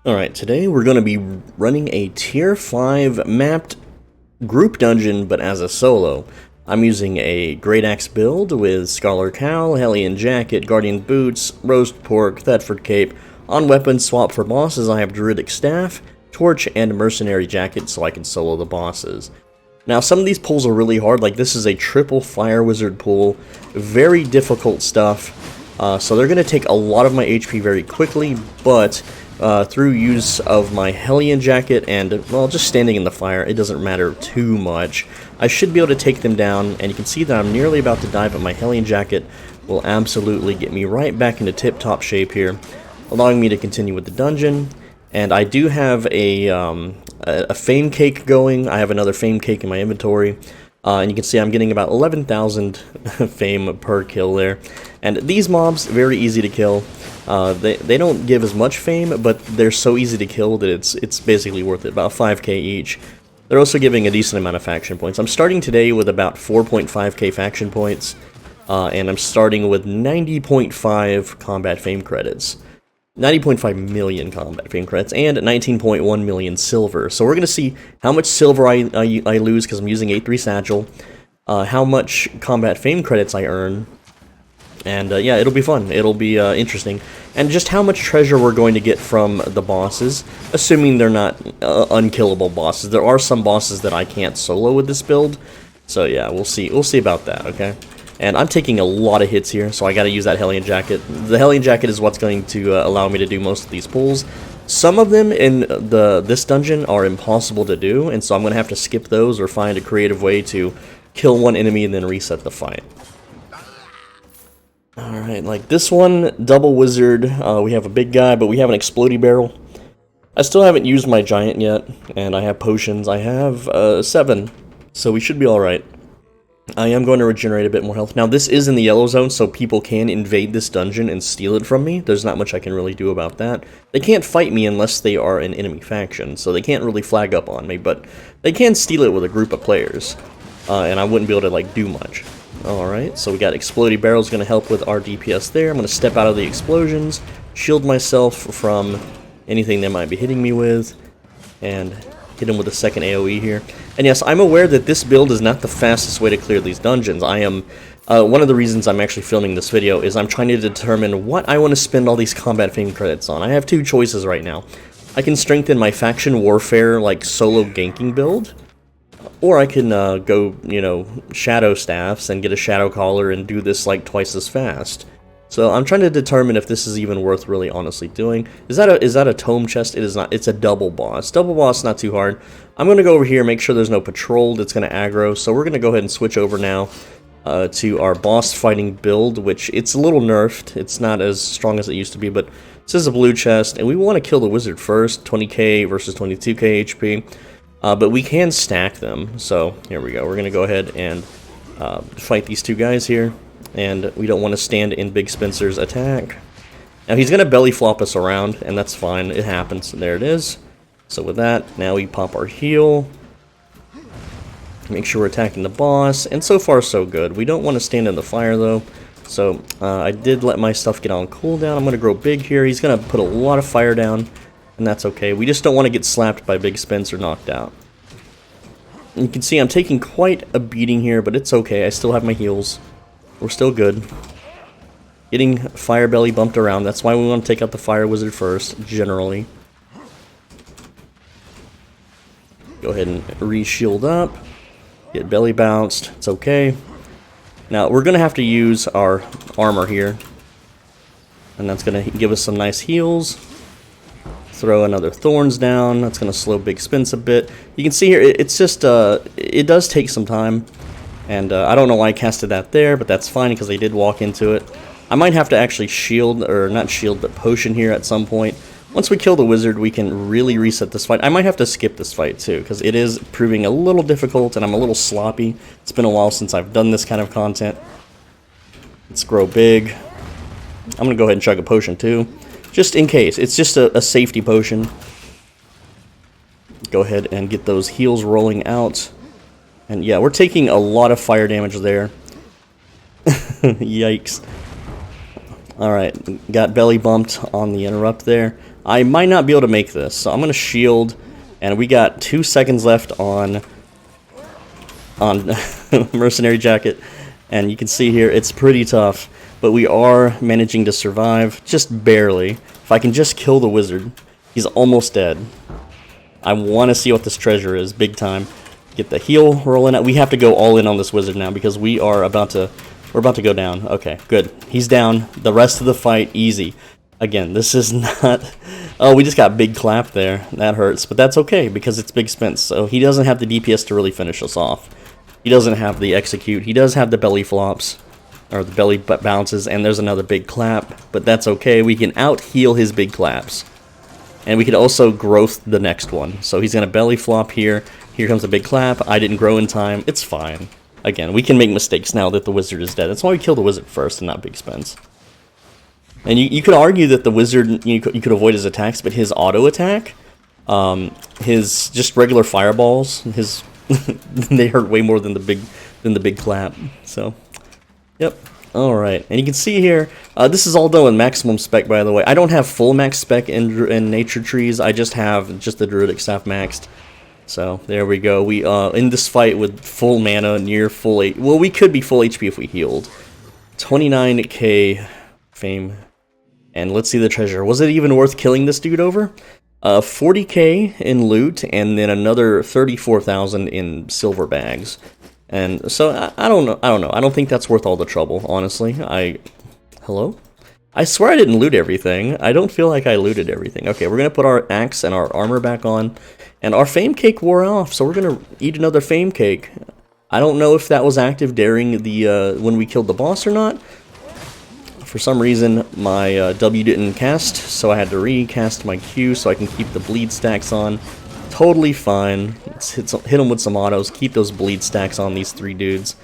Alright, today we're going to be running a tier 5 mapped group dungeon, but as a solo. I'm using a Great Axe build with Scholar Cowl, Hellion Jacket, Guardian Boots, Roast Pork, Thetford Cape. On weapons swap for bosses I have Druidic Staff, Torch, and Mercenary Jacket so I can solo the bosses. Now some of these pulls are really hard, like this is a triple Fire Wizard pull, very difficult stuff. So they're going to take a lot of my HP very quickly, but through use of my Hellion Jacket and, well, just standing in the fire, it doesn't matter too much. I should be able to take them down, and you can see that I'm nearly about to die, but my Hellion Jacket will absolutely get me right back into tip-top shape here, allowing me to continue with the dungeon. And I do have a Fame Cake going. I have another Fame Cake in my inventory. And you can see I'm getting about 11,000 fame per kill there. And these mobs, very easy to kill. They don't give as much fame, but they're so easy to kill that it's basically worth it, about 5k each. They're also giving a decent amount of faction points. I'm starting today with about 4.5k faction points, and I'm starting with 90.5 combat fame credits. 90.5 million combat fame credits, and 19.1 million silver. So we're going to see how much silver I lose because I'm using 8.3 satchel, how much combat fame credits I earn, and yeah, it'll be fun. It'll be interesting. And just how much treasure we're going to get from the bosses, assuming they're not unkillable bosses. There are some bosses that I can't solo with this build, so yeah, we'll see. We'll see about that, okay? And I'm taking a lot of hits here, so I gotta use that Hellion Jacket. The Hellion Jacket is what's going to allow me to do most of these pulls. Some of them in this dungeon are impossible to do, and so I'm gonna have to skip those or find a creative way to kill one enemy and then reset the fight. Alright, like this one, double wizard, we have a big guy, but we have an explodey barrel. I still haven't used my giant yet, and I have potions. I have 7, so we should be alright. I am going to regenerate a bit more health. Now, this is in the yellow zone, so people can invade this dungeon and steal it from me. There's not much I can really do about that. They can't fight me unless they are an enemy faction, so they can't really flag up on me, but they can steal it with a group of players, and I wouldn't be able to, like, do much. Alright, so we got explodey barrels going to help with our DPS there. I'm going to step out of the explosions, shield myself from anything they might be hitting me with, and hit him with a second AoE here. And yes, I'm aware that this build is not the fastest way to clear these dungeons. I am, one of the reasons I'm actually filming this video is I'm trying to determine what I want to spend all these combat fame credits on. I have 2 choices right now. I can strengthen my faction warfare, like, solo ganking build, or I can go, you know, shadow staffs and get a shadow collar and do this, like, twice as fast. So I'm trying to determine if this is even worth really honestly doing. Is that a tome chest? It is not. It's a double boss. Double boss, not too hard. I'm going to go over here, make sure there's no patrol that's going to aggro. So we're going to go ahead and switch over now to our boss fighting build, which it's a little nerfed. It's not as strong as it used to be, but this is a blue chest, and we want to kill the wizard first. 20k versus 22k HP. But we can stack them. So here we go. We're going to go ahead and fight these 2 guys here. And we don't want to stand in Big Spencer's attack. Now he's going to belly flop us around, and that's fine. It happens. There it is. So with that, now we pop our heal. Make sure we're attacking the boss, and so far so good. We don't want to stand in the fire though. So I did let my stuff get on cooldown. I'm going to grow big here. He's going to put a lot of fire down, and that's okay. We just don't want to get slapped by Big Spencer knocked out. And you can see I'm taking quite a beating here, but it's okay. I still have my heals. We're still good. Getting fire belly bumped around. That's why we want to take out the fire wizard first, generally. Go ahead and re-shield up. Get belly bounced. It's okay. Now, we're going to have to use our armor here. And that's going to give us some nice heals. Throw another thorns down. That's going to slow Big Spence a bit. You can see here, it's just, it does take some time. And I don't know why I casted that there, but that's fine because they did walk into it. I might have to actually shield, or not shield, but potion here at some point. Once we kill the wizard, we can really reset this fight. I might have to skip this fight too, because it is proving a little difficult and I'm a little sloppy. It's been a while since I've done this kind of content. Let's grow big. I'm going to go ahead and chug a potion too, just in case. It's just a safety potion. Go ahead and get those heals rolling out. And yeah, we're taking a lot of fire damage there. Yikes. Alright, got belly bumped on the interrupt there. I might not be able to make this, so I'm gonna shield, and we got 2 seconds left on Mercenary Jacket, and you can see here it's pretty tough, but we are managing to survive, just barely. If I can just kill the wizard, he's almost dead. I want to see what this treasure is, big time. Get the heal rolling out. We have to go all in on this wizard now because we're about to go down. Okay, good. He's down. The rest of the fight, easy. Again, this is not... Oh, we just got big clap there. That hurts, but that's okay because it's Big Spence, so he doesn't have the DPS to really finish us off. He doesn't have the execute. He does have the belly flops, or the belly bounces, and there's another big clap, but that's okay. We can out-heal his big claps. And we could also growth the next one. So he's going to belly flop here. Here comes a big clap. I didn't grow in time. It's fine. Again, we can make mistakes now that the wizard is dead. That's why we kill the wizard first and not Big Spence. And you could argue that the wizard, you could avoid his attacks, but his auto attack, his just regular fireballs, his they hurt way more than the big clap. So, yep. All right, and you can see here, this is all done with maximum spec, by the way. I don't have full max spec in nature trees. I just have the druidic staff maxed. So there we go. We in this fight with full mana, near full well, we could be full HP if we healed. 29k fame. And let's see the treasure. Was it even worth killing this dude over? 40k in loot, and then another 34,000 in silver bags. And so I don't know. I don't think that's worth all the trouble, honestly. Hello? I swear I didn't loot everything. I don't feel like I looted everything. Okay, we're gonna put our axe and our armor back on, and our fame cake wore off, so we're gonna eat another fame cake. I don't know if that was active during the when we killed the boss or not. For some reason, my W didn't cast, so I had to recast my Q so I can keep the bleed stacks on. Totally fine. Let's hit them with some autos. Keep those bleed stacks on these 3 dudes.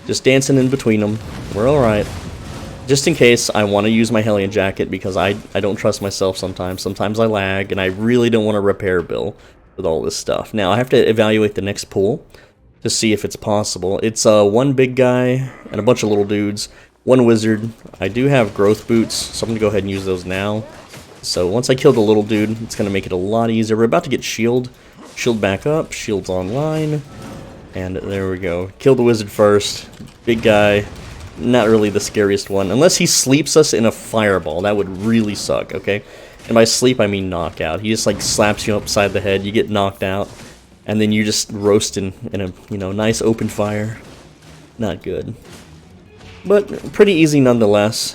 Just dancing in between them. We're alright. Just in case, I want to use my Hellion Jacket because I don't trust myself sometimes. Sometimes I lag, and I really don't want to repair Bill with all this stuff. Now, I have to evaluate the next pool to see if it's possible. It's 1 big guy and a bunch of little dudes. 1 wizard. I do have growth boots, so I'm going to go ahead and use those now. So once I kill the little dude, it's going to make it a lot easier. We're about to get shield. Shield back up. Shield's online. And there we go. Kill the wizard first. Big guy. Not really the scariest one. Unless he sleeps us in a fireball. That would really suck, okay? And by sleep, I mean knockout. He just like slaps you upside the head. You get knocked out. And then you just roast in a nice open fire. Not good. But pretty easy nonetheless.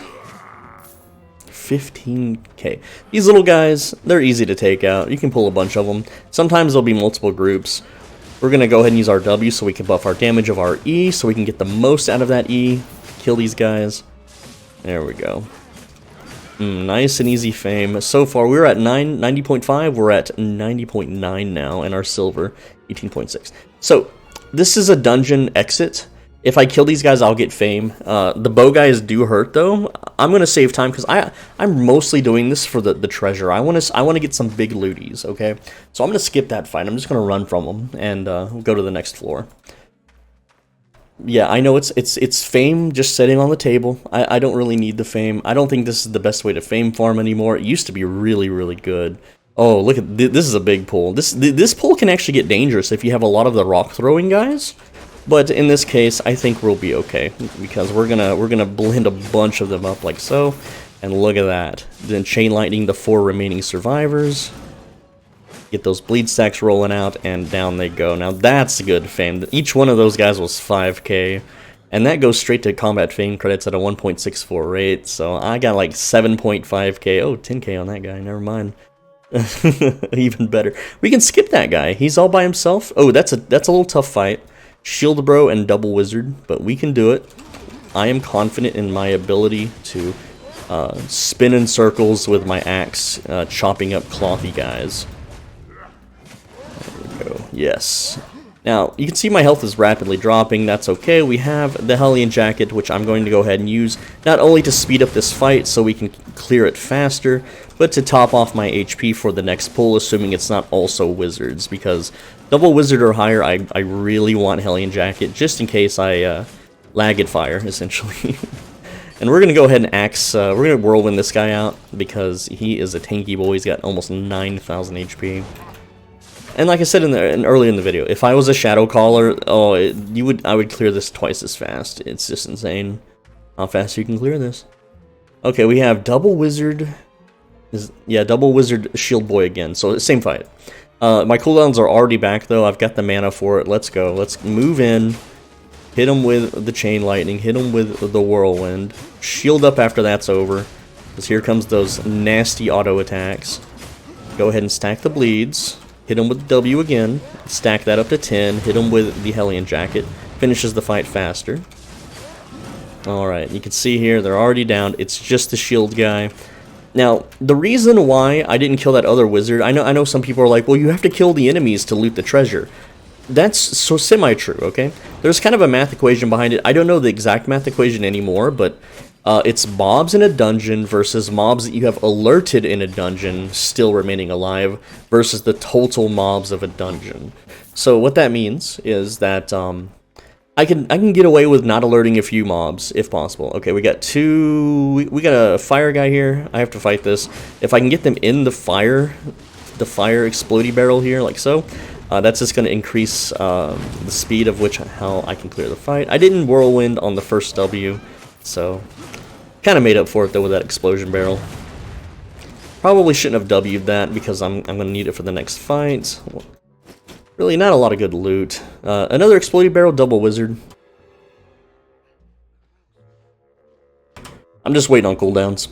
15k. These little guys, they're easy to take out. You can pull a bunch of them. Sometimes there'll be multiple groups. We're going to go ahead and use our W so we can buff our damage of our E, so we can get the most out of that E. Kill these guys. There we go. Nice and easy fame. So far, we're at 90.5. We're at 90.9 now, and our silver, 18.6. So, this is a dungeon exit. If I kill these guys, I'll get fame. The bow guys do hurt, though. I'm gonna save time because I'm mostly doing this for the treasure. I want to get some big looties. Okay, so I'm gonna skip that fight. I'm just gonna run from them and go to the next floor. Yeah, I know it's fame just sitting on the table. I don't really need the fame. I don't think this is the best way to fame farm anymore. It used to be really, really good. Oh, look at this is a big pull. This pull can actually get dangerous if you have a lot of the rock throwing guys. But in this case, I think we'll be okay because we're gonna blend a bunch of them up like so, and look at that. Then chain lightning the 4 remaining survivors. Get those bleed stacks rolling out, and down they go. Now that's good fame. Each one of those guys was 5k, and that goes straight to combat fame credits at a 1.64 rate. So I got like 7.5k. Oh, 10k on that guy. Never mind. Even better. We can skip that guy. He's all by himself. Oh, that's a little tough fight. Shield bro and double wizard, but we can do it. I am confident in my ability to spin in circles with my axe, chopping up clothy guys. There we go. Yes. Now, you can see my health is rapidly dropping. That's okay. We have the Hellion Jacket, which I'm going to go ahead and use, not only to speed up this fight so we can clear it faster, but to top off my HP for the next pull, assuming it's not also wizards, because double wizard or higher, I really want Hellion Jacket, just in case I lag at fire, essentially. And we're going to go ahead and axe, we're going to whirlwind this guy out, because he is a tanky boy. He's got almost 9,000 HP. And like I said earlier in the video, if I was a Shadow Caller, oh, I would clear this twice as fast. It's just insane how fast you can clear this. Okay, we have Double Wizard. Yeah, Double Wizard Shield Boy again, so same fight. My cooldowns are already back, though. I've got the mana for it. Let's go. Let's move in. Hit him with the Chain Lightning. Hit him with the Whirlwind. Shield up after that's over, because here comes those nasty auto attacks. Go ahead and stack the bleeds. Hit him with W again. Stack that up to 10. Hit him with the Hellion Jacket. Finishes the fight faster. Alright, you can see here, they're already down. It's just the shield guy. Now, the reason why I didn't kill that other wizard, I know some people are like, well, you have to kill the enemies to loot the treasure. That's so semi-true, okay? There's kind of a math equation behind it. I don't know the exact math equation anymore, but it's mobs in a dungeon versus mobs that you have alerted in a dungeon still remaining alive versus the total mobs of a dungeon. So what that means is that I can get away with not alerting a few mobs if possible. Okay, we got we got a fire guy here. I have to fight this. If I can get them in the fire explodey barrel here, like so, that's just going to increase the speed of how I can clear the fight. I didn't whirlwind on the first W, so kind of made up for it though with that explosion barrel. Probably shouldn't have W'd that because I'm going to need it for the next fight. Really, not a lot of good loot. Another exploding barrel, double wizard. I'm just waiting on cooldowns.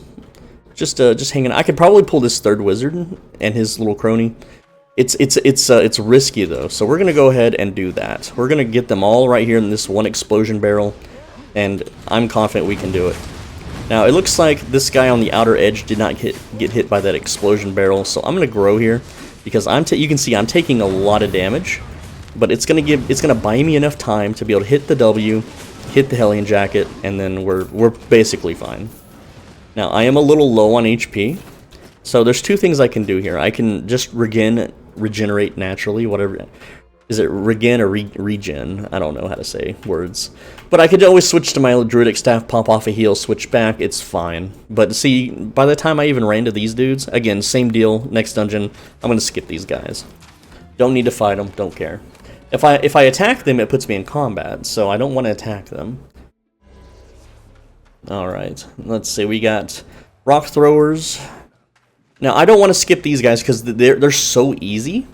Just hanging. I could probably pull this third wizard and his little crony. It's risky though, so we're gonna go ahead and do that. We're gonna get them all right here in this one explosion barrel, and I'm confident we can do it. Now it looks like this guy on the outer edge did not get hit by that explosion barrel, so I'm gonna grow here. Because you can see I'm taking a lot of damage, but it's gonna buy me enough time to be able to hit the W, hit the Hellion Jacket, and then we're basically fine. Now I am a little low on HP, so there's two things I can do here. I can just regenerate naturally, whatever. Is it regen or regen? I don't know how to say words. But I could always switch to my Druidic Staff, pop off a heal, switch back, it's fine. But see, by the time I even ran to these dudes, again, same deal, next dungeon, I'm going to skip these guys. Don't need to fight them, don't care. If I attack them, it puts me in combat, so I don't want to attack them. Alright, let's see, we got Rock Throwers. Now, I don't want to skip these guys because they're so easy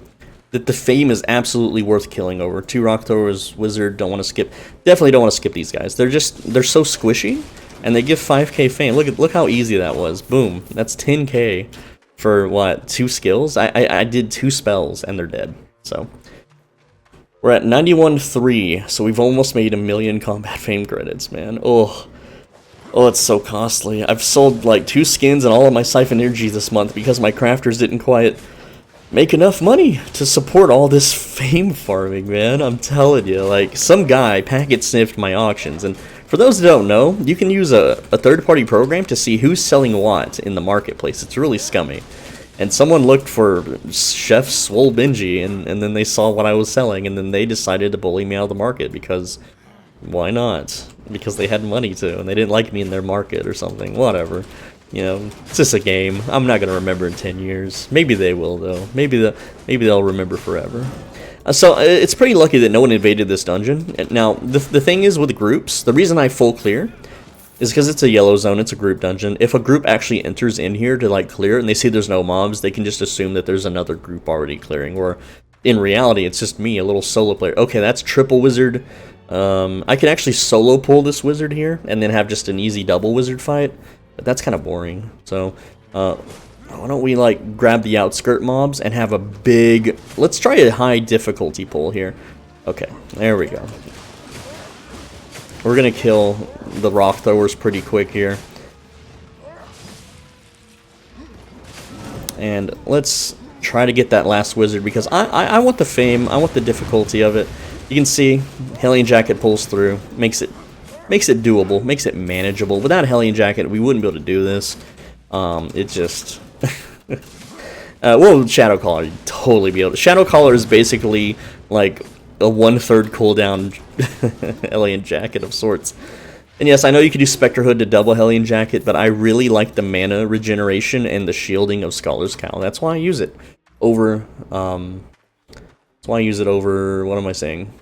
that the fame is absolutely worth killing over. 2 Rock Throwers, Wizard, don't want to skip. Definitely don't want to skip these guys. They're so squishy, and they give 5k fame. Look how easy that was. Boom. That's 10k for, what, 2 skills? I did 2 spells, and they're dead. So, we're at 91.3, so we've almost made 1,000,000 combat fame credits, man. Oh, it's so costly. I've sold, like, 2 skins and all of my Siphon Energy this month because my crafters didn't quite make enough money to support all this fame farming, man. I'm telling you, like, some guy packet sniffed my auctions, and for those that don't know, you can use a third-party program to see who's selling what in the marketplace. It's really scummy. And someone looked for Chef Swole Benji, and then they saw what I was selling, and then they decided to bully me out of the market because why not? Because they had money to, and they didn't like me in their market or something. Whatever. You know, it's just a game. I'm not gonna remember in 10 years. Maybe they will, though. Maybe they'll remember forever. So it's pretty lucky that no one invaded this dungeon. Now, the thing is with groups, the reason I full clear is because it's a yellow zone, it's a group dungeon. If a group actually enters in here to, like, clear and they see there's no mobs, they can just assume that there's another group already clearing, or in reality, it's just me, a little solo player. Okay, that's triple wizard. I can actually solo pull this wizard here, and then have just an easy double wizard fight. But that's kind of boring, so why don't we, like, grab the outskirt mobs and have a big... Let's try a high difficulty pull here. Okay, there we go. We're gonna kill the rock throwers pretty quick here. And let's try to get that last wizard, because I want the fame, I want the difficulty of it. You can see, Hellion Jacket pulls through, makes it doable, makes it manageable. Without a Hellion Jacket, we wouldn't be able to do this. It just... well, Shadow Caller, you'd totally be able to... Shadow Caller is basically, like, a 1/3 cooldown Hellion Jacket of sorts. And yes, I know you could use Spectre Hood to double Hellion Jacket, but I really like the mana regeneration and the shielding of Scholar's Cowl. That's why I use it over, that's why I use it over, what am I saying?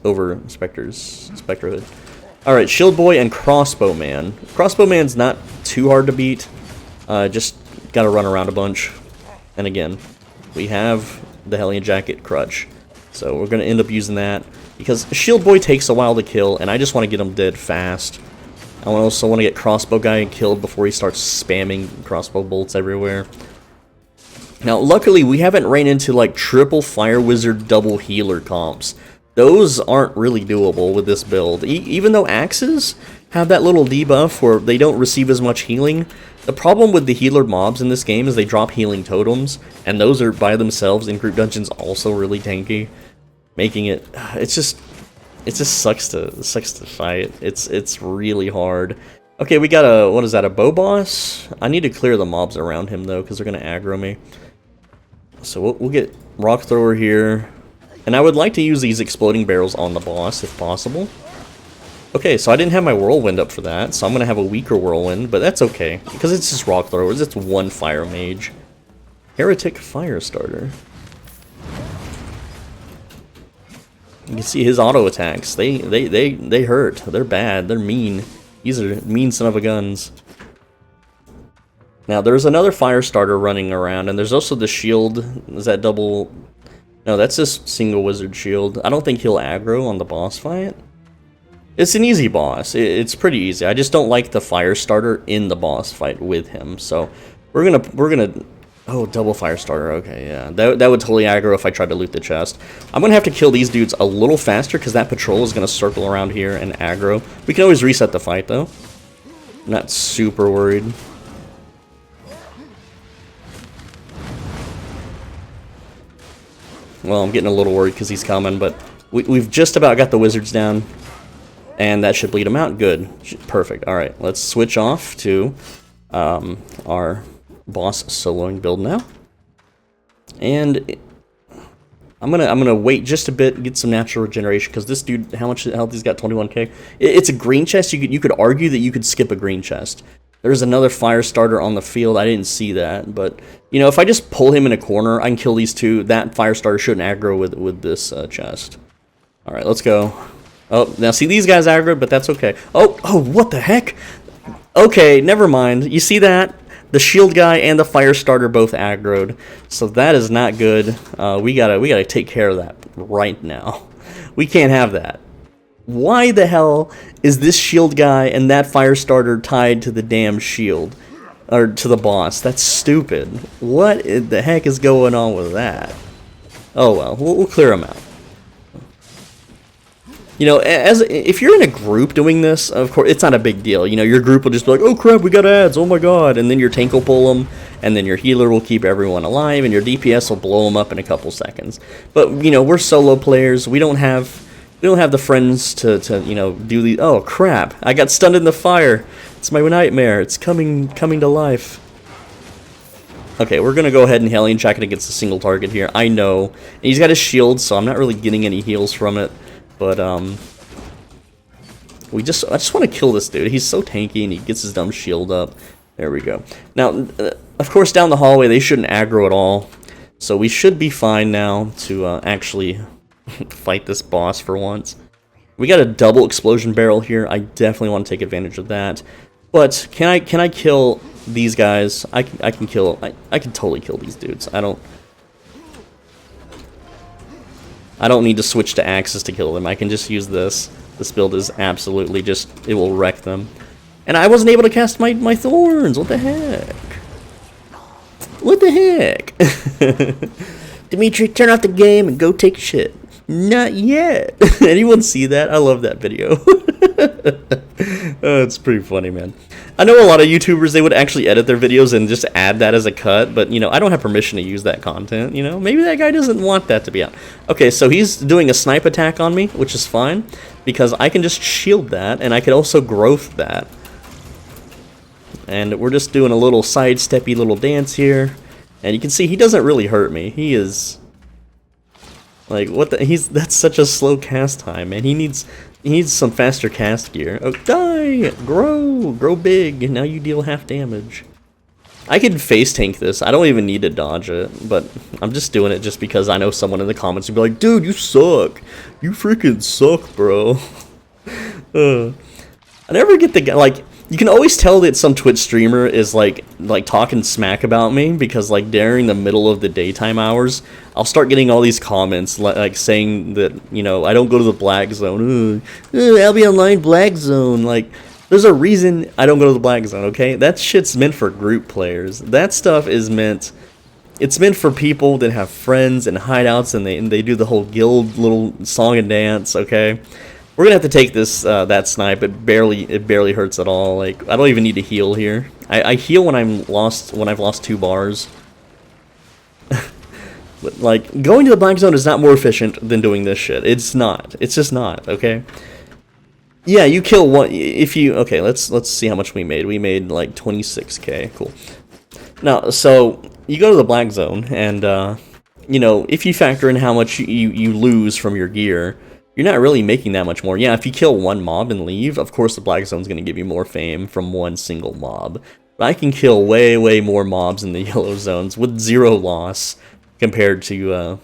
Over Spectre Hood. Alright, Shield Boy and Crossbow Man. Crossbow Man's not too hard to beat, just gotta run around a bunch. And again, we have the Hellion Jacket crutch, so we're gonna end up using that. Because Shield Boy takes a while to kill, and I just want to get him dead fast. I also want to get Crossbow Guy killed before he starts spamming crossbow bolts everywhere. Now, luckily, we haven't ran into, like, triple Fire Wizard double healer comps. Those aren't really doable with this build. Even though axes have that little debuff where they don't receive as much healing, the problem with the healer mobs in this game is they drop healing totems, and those are by themselves in group dungeons also really tanky. Making it, it just sucks to fight. It's really hard. Okay, we got a, what is that, a bow boss? I need to clear the mobs around him though, because they're gonna aggro me. So we'll get Rock Thrower here, and I would like to use these exploding barrels on the boss if possible. Okay, so I didn't have my whirlwind up for that, so I'm gonna have a weaker whirlwind, but that's okay because it's just Rock Throwers. It's one fire mage. Heretic Firestarter. You can see his auto attacks. They hurt. They're bad. They're mean. These are mean son of a guns. Now there's another Firestarter running around, and there's also the shield. Is that double? No, that's just single wizard shield. I don't think he'll aggro on the boss fight. It's an easy boss. It's pretty easy. I just don't like the Firestarter in the boss fight with him. So we're gonna. Oh, double Firestarter, okay, yeah. That would totally aggro if I tried to loot the chest. I'm gonna have to kill these dudes a little faster because that patrol is gonna circle around here and aggro. We can always reset the fight, though. I'm not super worried. Well, I'm getting a little worried because he's coming, but we've just about got the wizards down. And that should bleed him out. Good. Perfect. Alright, let's switch off to our boss soloing build now, and I'm gonna wait just a bit, get some natural regeneration because this dude, how much health he's got? 21k. It's a green chest. You could argue that you could skip a green chest. There's another Firestarter on the field. I didn't see that, but you know, if I just pull him in a corner, I can kill these two. That Firestarter shouldn't aggro with this chest. All right, let's go. Oh, now see these guys aggro, but that's okay. Oh, what the heck? Okay, never mind. You see that? The shield guy and the Firestarter both aggroed, so that is not good. We gotta take care of that right now. We can't have that. Why the hell is this shield guy and that Firestarter tied to the damn shield, or to the boss? That's stupid. What the heck is going on with that? Oh well, we'll clear them out. You know, if you're in a group doing this, of course, it's not a big deal. You know, your group will just be like, oh crap, we got ads, oh my god. And then your tank will pull them, and then your healer will keep everyone alive, and your DPS will blow them up in a couple seconds. But, you know, we're solo players. We don't have the friends to you know, do the, oh crap, I got stunned in the fire. It's my nightmare. It's coming to life. Okay, we're gonna go ahead and Hellion Jacket against a single target here. I know. And he's got his shield, so I'm not really getting any heals from it. But, I just want to kill this dude. He's so tanky, and he gets his dumb shield up. There we go. Now, of course, down the hallway, they shouldn't aggro at all. So we should be fine now to actually fight this boss for once. We got a double explosion barrel here. I definitely want to take advantage of that. But can I kill these guys? I can totally kill these dudes. I don't need to switch to axes to kill them. I can just use this. This build is absolutely just, it will wreck them. And I wasn't able to cast my thorns. What the heck? What the heck? Dimitri, turn off the game and go take a shit. Not yet. Anyone see that? I love that video. Oh, it's pretty funny, man. I know a lot of YouTubers, they would actually edit their videos and just add that as a cut, but, you know, I don't have permission to use that content, you know? Maybe that guy doesn't want that to be out. Okay, so he's doing a snipe attack on me, which is fine, because I can just shield that, and I can also growth that. And we're just doing a little sidesteppy little dance here, and you can see he doesn't really hurt me. He is... Like, what the? That's such a slow cast time, man. He needs some faster cast gear. Oh, die! Grow big. Now you deal half damage. I could face tank this. I don't even need to dodge it, but I'm just doing it just because I know someone in the comments would be like, dude, you suck. You freaking suck, bro. I never get the guy, like, you can always tell that some Twitch streamer is like talking smack about me because like during the middle of the daytime hours, I'll start getting all these comments like saying that, you know, I don't go to the black zone. Albion Online black zone. Like, there's a reason I don't go to the black zone, okay? That shit's meant for group players. That stuff is meant, it's meant for people that have friends and hideouts and they do the whole guild little song and dance, okay? We're gonna have to take this that snipe. It barely hurts at all. Like, I don't even need to heal here. I heal when I've lost 2 bars. But like, going to the black zone is not more efficient than doing this shit. It's not. It's just not. Okay. Yeah, you kill one if you. Okay, let's see how much we made. We made like 26k. Cool. Now, so you go to the black zone, and you know, if you factor in how much you lose from your gear, you're not really making that much more. Yeah, if you kill one mob and leave, of course the black zone's going to give you more fame from one single mob. But I can kill way more mobs in the yellow zones with 0 loss compared to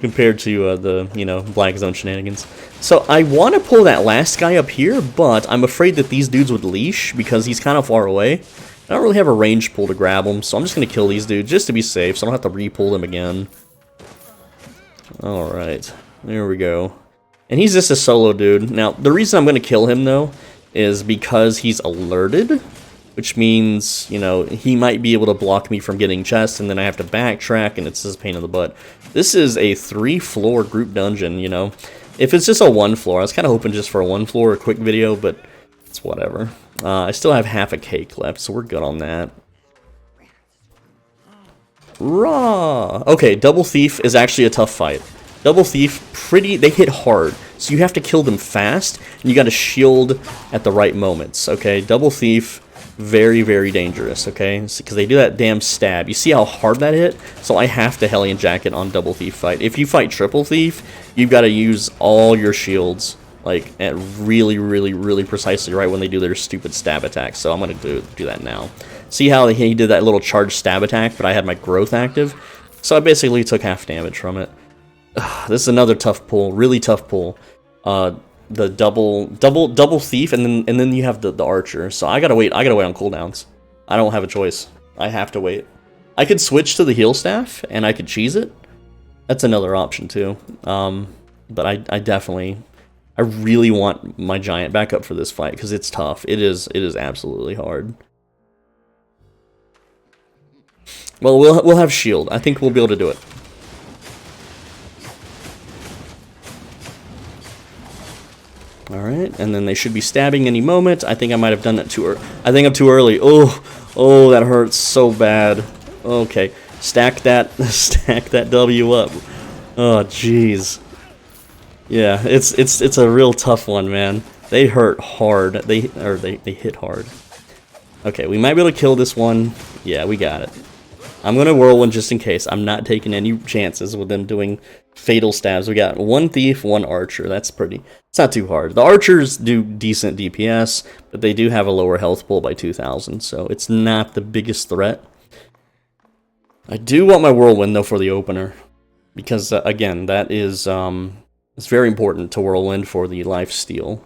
the, you know, black zone shenanigans. So I want to pull that last guy up here, but I'm afraid that these dudes would leash because he's kind of far away. I don't really have a range pull to grab him, so I'm just going to kill these dudes just to be safe, so I don't have to re-pull them again. Alright. There we go. And he's just a solo dude. Now, the reason I'm going to kill him, though, is because he's alerted, which means, you know, he might be able to block me from getting chests, and then I have to backtrack, and it's just a pain in the butt. This is a 3-floor group dungeon, you know. If it's just a 1-floor, I was kind of hoping just for a 1-floor, a quick video, but it's whatever. I still have half a cake left, so we're good on that. Raw! Okay, Double Thief is actually a tough fight. Double Thief, they hit hard, so you have to kill them fast, and you gotta shield at the right moments, okay? Double Thief, very dangerous, okay? Because they do that damn stab. You see how hard that hit? So I have to Hellion Jacket on Double Thief fight. If you fight Triple Thief, you've got to use all your shields, like, at really precisely right when they do their stupid stab attack, so I'm gonna do that now. See how he did that little charge stab attack, but I had my growth active? So I basically took half damage from it. This is another tough pull, really tough pull. The double thief, and then you have the archer. So I gotta wait on cooldowns. I don't have a choice. I have to wait. I could switch to the heal staff and I could cheese it. That's another option too. But I really want my giant back up for this fight because it's tough. It is absolutely hard. Well, we'll have shield. I think we'll be able to do it. Alright, and then they should be stabbing any moment. I think I might have done that too early. I think I'm too early. Oh, that hurts so bad. Okay, stack that W up. Oh, jeez. Yeah, it's a real tough one, man. They hurt hard. They hit hard. Okay, we might be able to kill this one. Yeah, we got it. I'm gonna whirlwind just in case. I'm not taking any chances with them doing fatal stabs. We got 1 thief, 1 archer. That's pretty. It's not too hard. The archers do decent DPS, but they do have a lower health pool by 2,000, so it's not the biggest threat. I do want my whirlwind though for the opener, because again, that is it's very important to whirlwind for the lifesteal.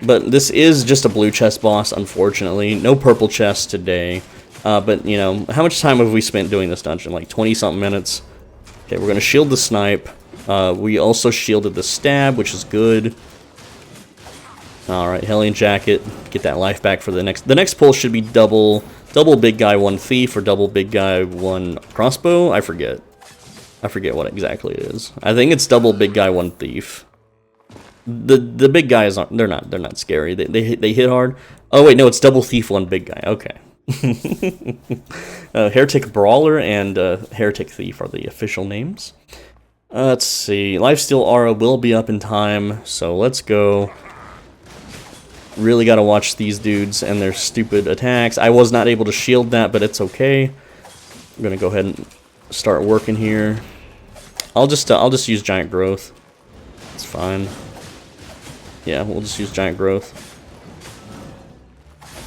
But this is just a blue chest boss, unfortunately. No purple chest today. But, you know, how much time have we spent doing this dungeon? Like 20-something minutes. Okay, we're going to shield the snipe. We also shielded the stab, which is good. Alright, Hellion Jacket. Get that life back for the next... The next pull should be double big guy, 1 thief, or double big guy, 1 crossbow. I forget what exactly it is. I think it's double big guy, 1 thief. The big guys aren't... They're not scary. They hit hard. Oh, wait, no, it's double thief, 1 big guy. Okay. Heretic Brawler and Heretic Thief are the official names. Let's see. Lifesteal Aura will be up in time, so let's go. Really gotta watch these dudes and their stupid attacks. I was not able to shield that, but it's okay. I'm gonna go ahead and start working here. I'll just use giant growth. It's fine. Yeah, we'll just use giant growth.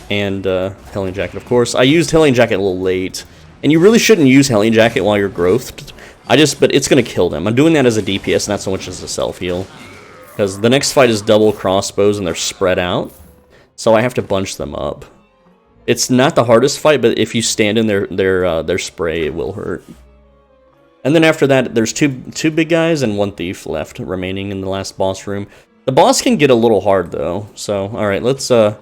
And Hellion Jacket, of course. I used Hellion Jacket a little late. And you really shouldn't use Hellion Jacket while you're growthed. But it's going to kill them. I'm doing that as a DPS, not so much as a self-heal. Because the next fight is double crossbows and they're spread out. So I have to bunch them up. It's not the hardest fight, but if you stand in their spray, it will hurt. And then after that, there's two big guys and one thief left remaining in the last boss room. The boss can get a little hard, though. So, alright, let's... I'm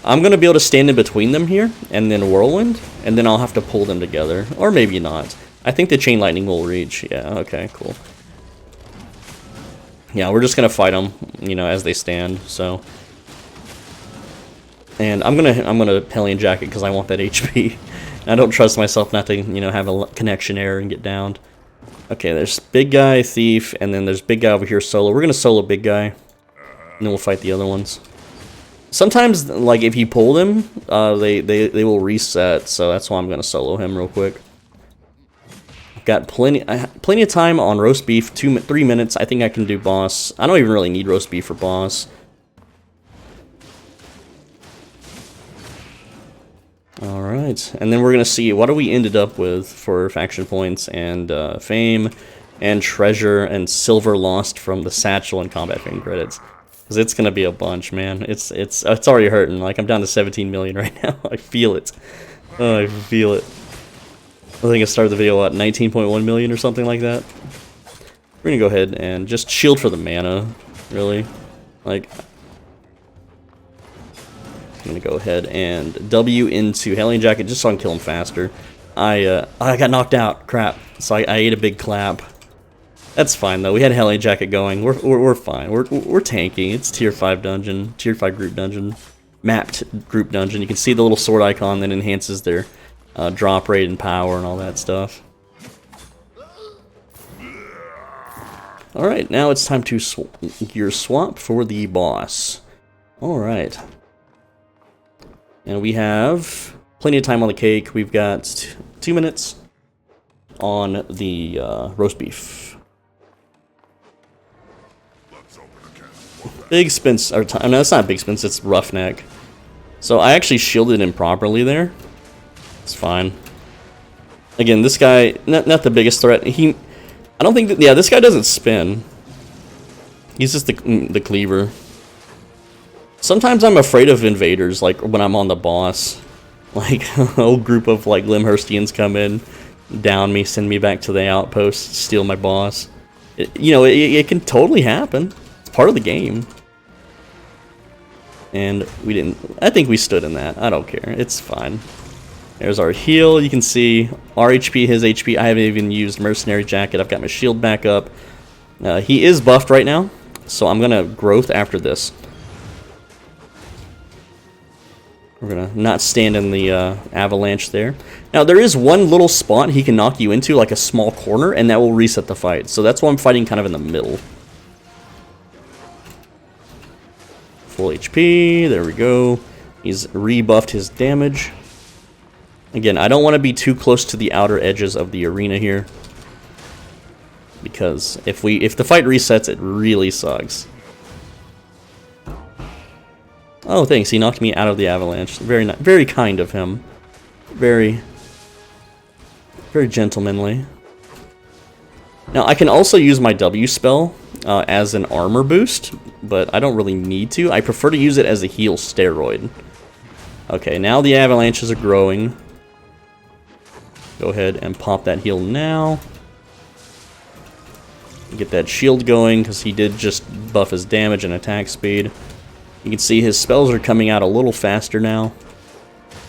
going to be able to stand in between them here, and then Whirlwind, and then I'll have to pull them together. Or maybe not. I think the Chain Lightning will reach. Yeah, okay, cool. Yeah, we're just going to fight them, you know, as they stand, so... And I'm gonna Hellion Jacket because I want that HP. I don't trust myself not to, you know, have a connection error and get downed. Okay, there's big guy, thief, and then there's big guy over here solo. We're gonna solo big guy, and then we'll fight the other ones. Sometimes, like if you pull them, they will reset. So that's why I'm gonna solo him real quick. I've got plenty of time on roast beef. 3 minutes. I think I can do boss. I don't even really need roast beef for boss. Alright, and then we're going to see what do we ended up with for faction points and fame and treasure and silver lost from the satchel and combat fame credits. Because it's going to be a bunch, man. It's already hurting. Like, I'm down to 17 million right now. I feel it. Oh, I feel it. I think I started the video at 19.1 million or something like that. We're going to go ahead and just shield for the mana, really. Like... I'm gonna go ahead and W into Hellion Jacket just so I can kill him faster. I got knocked out. Crap. So I ate a big clap. That's fine though. We had Hellion Jacket going. We're fine. We're tanky. It's tier 5 dungeon, tier 5 group dungeon, mapped group dungeon. You can see the little sword icon that enhances their drop rate and power and all that stuff. All right, now it's time to gear swap for the boss. All right. And we have plenty of time on the cake. We've got 2 minutes on the roast beef. Big Spence, or no, it's not Big Spence, it's Roughneck. So I actually shielded him properly there. It's fine. Again, this guy, not the biggest threat. I don't think that, yeah, this guy doesn't spin. He's just the cleaver. Sometimes I'm afraid of invaders, like when I'm on the boss. Like, a whole group of like Limhurstians come in, down me, send me back to the outpost, steal my boss. You know, it can totally happen. It's part of the game. And we didn't... I think we stood in that. I don't care. It's fine. There's our heal. You can see our HP, his HP. I haven't even used Mercenary Jacket. I've got my shield back up. He is buffed right now, so I'm going to growth after this. We're going to not stand in the avalanche there. Now, there is one little spot he can knock you into, like a small corner, and that will reset the fight. So that's why I'm fighting kind of in the middle. Full HP. There we go. He's rebuffed his damage. Again, I don't want to be too close to the outer edges of the arena here. Because if the fight resets, it really sucks. Oh, thanks. He knocked me out of the avalanche. Very kind of him. Very gentlemanly. Now, I can also use my W spell as an armor boost, but I don't really need to. I prefer to use it as a heal steroid. Okay, now the avalanches are growing. Go ahead and pop that heal now. Get that shield going, because he did just buff his damage and attack speed. You can see his spells are coming out a little faster now,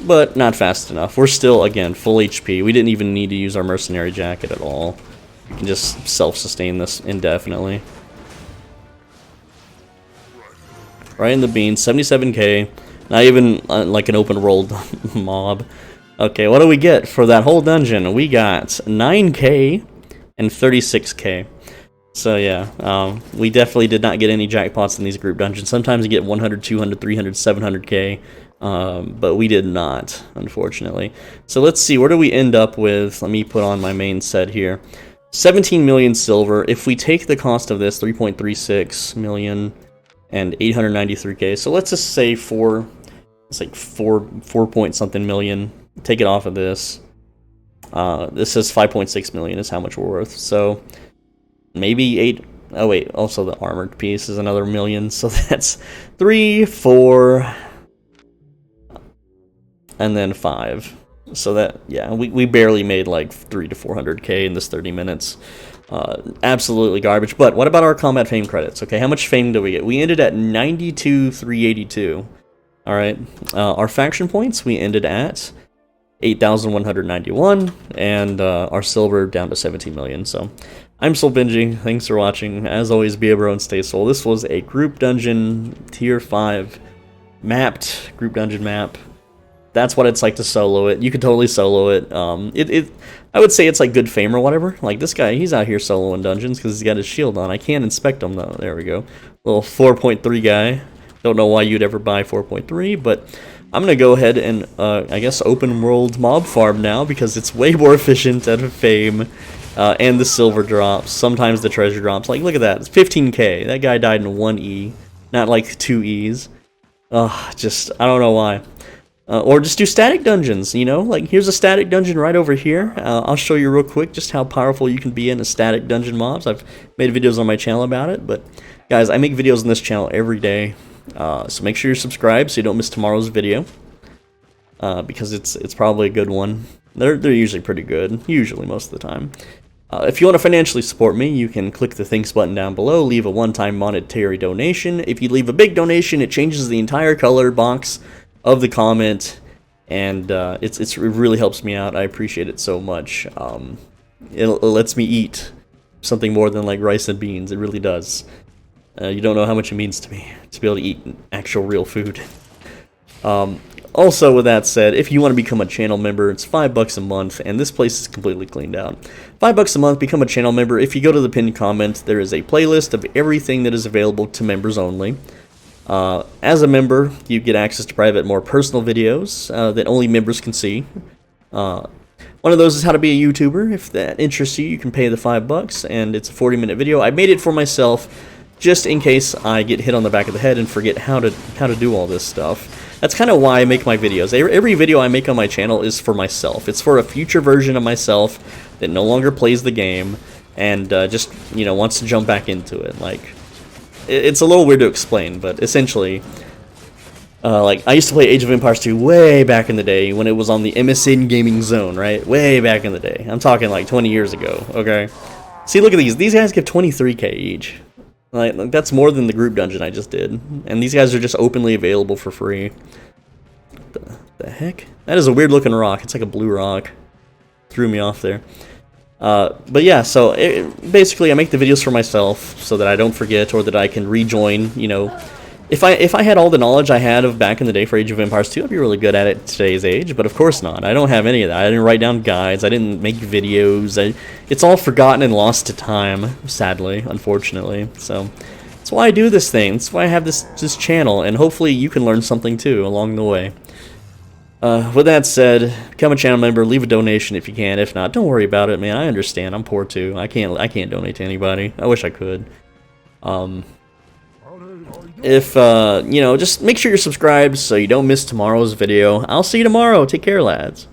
but not fast enough. We're still, again, full HP. We didn't even need to use our Mercenary Jacket at all. We can just self-sustain this indefinitely. Right in the bean, 77k. Not even like an open-world mob. Okay, what do we get for that whole dungeon? We got 9k and 36k. So yeah, we definitely did not get any jackpots in these group dungeons. Sometimes you get 100, 200, 300, 700k, but we did not, unfortunately. So let's see, where do we end up with? Let me put on my main set here. 17 million silver. If we take the cost of this, 3.36 million and 893k. So let's just say it's like 4 point something million. Take it off of this. This is 5.6 million is how much we're worth. So maybe 8. Oh wait, also the armored piece is another million. So that's 3, 4, and then 5. So that, yeah, we barely made like 3 to 400k in this 30 minutes. Absolutely garbage. But what about our combat fame credits? Okay, how much fame do we get? We ended at 92,382. All right, our faction points we ended at 8,191, and our silver down to 17 million. So I'm Soul Benji. Thanks for watching. As always, be a bro and stay soul. This was a group dungeon tier 5 mapped group dungeon map. That's what it's like to solo it. You could totally solo it. I would say it's like good fame or whatever. Like this guy, he's out here soloing dungeons because he's got his shield on. I can't inspect him though. There we go. Little 4.3 guy. Don't know why you'd ever buy 4.3, but I'm gonna go ahead and I guess open world mob farm now because it's way more efficient at fame. And the silver drops. Sometimes the treasure drops. Like look at that. It's 15k. That guy died in 1 E, not like 2 E's. Just I don't know why. Or just do static dungeons, you know? Like, here's a static dungeon right over here. I'll show you real quick just how powerful you can be in a static dungeon mobs. I've made videos on my channel about it, but guys, I make videos on this channel every day. So make sure you're subscribed so you don't miss tomorrow's video. Because it's probably a good one. They're usually pretty good, usually most of the time. If you want to financially support me, you can click the thanks button down below, leave a one-time monetary donation. If you leave a big donation, it changes the entire color box of the comment, and it really helps me out. I appreciate it so much. It lets me eat something more than like rice and beans. It really does. You don't know how much it means to me to be able to eat actual real food. Also, with that said, if you want to become a channel member, it's $5 a month, and this place is completely cleaned out. $5 a month, become a channel member. If you go to the pinned comment, there is a playlist of everything that is available to members only. As a member, you get access to private, more personal videos that only members can see. One of those is how to be a YouTuber. If that interests you, you can pay the $5, and it's a 40-minute video. I made it for myself, just in case I get hit on the back of the head and forget how to do all this stuff. That's kind of why I make my videos. Every video I make on my channel is for myself. It's for a future version of myself that no longer plays the game and just wants to jump back into it. Like, it's a little weird to explain, but essentially, like, I used to play Age of Empires 2 way back in the day when it was on the MSN Gaming Zone, right? Way back in the day. I'm talking like 20 years ago, okay? See, look at these. These guys give 23k each. Like, that's more than the group dungeon I just did. And these guys are just openly available for free. The heck? That is a weird looking rock. It's like a blue rock. Threw me off there. But yeah, so basically I make the videos for myself so that I don't forget or that I can rejoin, If I had all the knowledge I had of back in the day for Age of Empires 2, I'd be really good at it today's age, but of course not. I don't have any of that. I didn't write down guides, I didn't make videos, it's all forgotten and lost to time, sadly, unfortunately. So that's why I do this thing, that's why I have this channel, and hopefully you can learn something too along the way. With that said, become a channel member, leave a donation if you can. If not, don't worry about it, man. I understand. I'm poor too. I can't donate to anybody. I wish I could. If just make sure you're subscribed so you don't miss tomorrow's video. I'll see you tomorrow. Take care, lads.